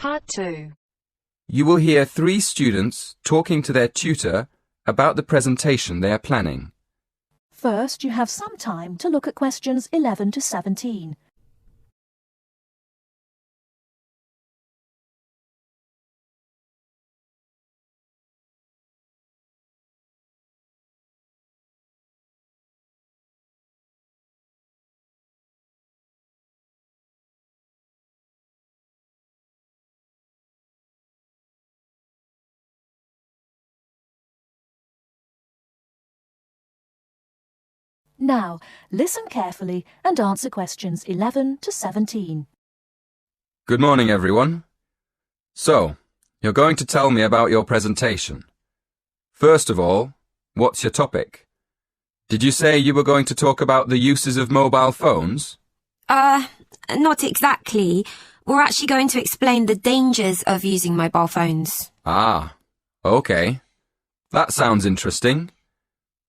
Part 2. You will hear 3 students talking to their tutor about the presentation they are planning. First, you have some time to look at questions 11 to 17. Now, listen carefully and answer questions 11 to 17. Good morning, everyone. So, you're going to tell me about your presentation. First of all, what's your topic? Did you say you were going to talk about the uses of mobile phones? Not exactly. We're actually going to explain the dangers of using mobile phones. Ah, okay. That sounds interesting.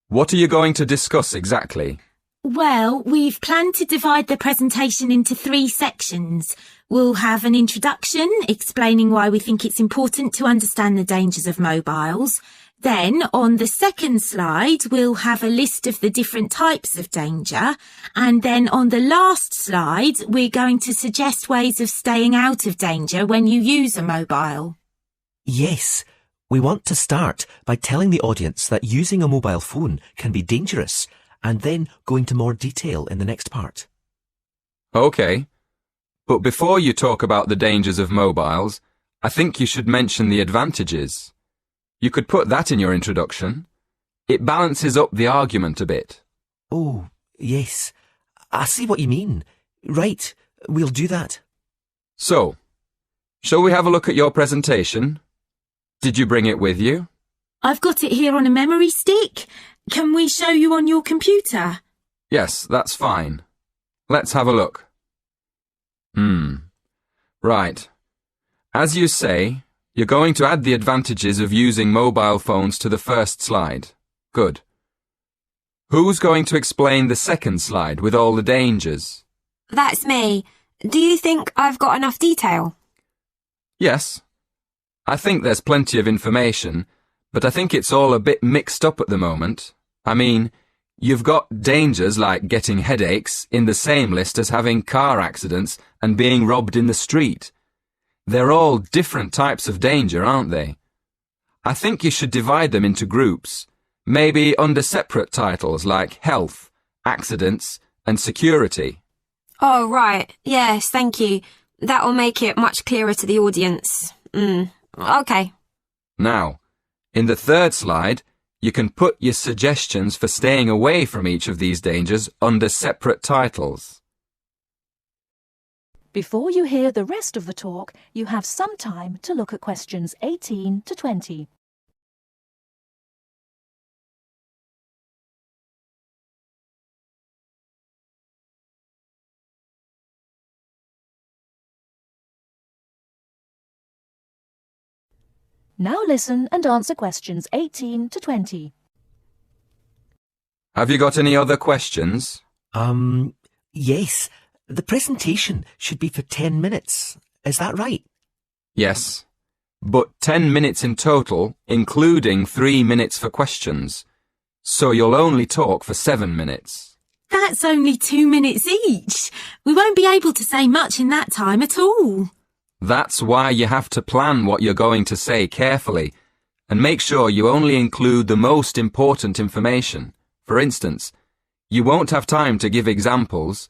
What are you going to discuss exactly? Well, we've planned to divide the presentation into 3 sections. We'll have an introduction explaining why we think it's important to understand the dangers of mobiles. Then, on the second slide, we'll have a list of the different types of danger. And then on the last slide, we're going to suggest ways of staying out of danger when you use a mobile. Yes. We want to start by telling the audience that using a mobile phone can be dangerous, and then go into more detail in the next part. Okay. But before you talk about the dangers of mobiles, I think you should mention the advantages. You could put that in your introduction. It balances up the argument a bit. Oh, yes. I see what you mean. Right, we'll do that. So, shall we have a look at your presentation? Did you bring it with you? I've got it here on a memory stick. Can we show you on your computer? Yes, that's fine. Let's have a look. Right. As you say, you're going to add the advantages of using mobile phones to the first slide. Good. Who's going to explain the second slide with all the dangers? That's me. Do you think I've got enough detail? Yes. I think there's plenty of information, but I think it's all a bit mixed up at the moment. I mean, you've got dangers like getting headaches in the same list as having car accidents and being robbed in the street. They're all different types of danger, aren't they? I think you should divide them into groups, maybe under separate titles like health, accidents, and security. Oh, right. Yes, thank you. That'll make it much clearer to the audience. Okay. Now, in the third slide, you can put your suggestions for staying away from each of these dangers under separate titles. Before you hear the rest of the talk, you have some time to look at questions 18 to 20. Now listen and answer questions 18 to 20. Have you got any other questions? Yes. The presentation should be for 10 minutes. Is that right? Yes, but 10 minutes in total, including 3 minutes for questions. So you'll only talk for 7 minutes. That's only 2 minutes each. We won't be able to say much in that time at all. That's why you have to plan what you're going to say carefully and make sure you only include the most important information. For instance, you won't have time to give examples,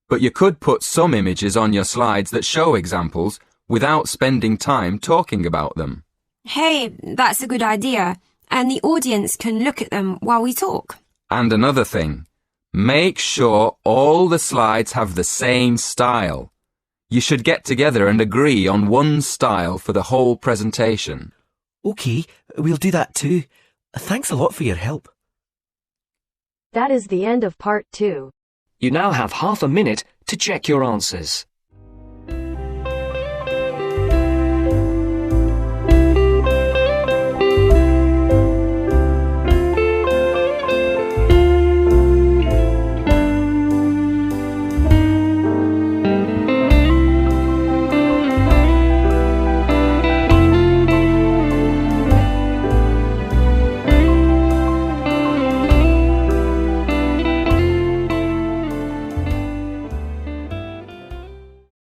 but you could put some images on your slides that show examples without spending time talking about them. Hey, that's a good idea. And the audience can look at them while we talk. And another thing, make sure all the slides have the same style. You should get together and agree on one style for the whole presentation. Okay, we'll do that too. Thanks a lot for your help. That is the end of Part 2. You now have half a minute to check your answers.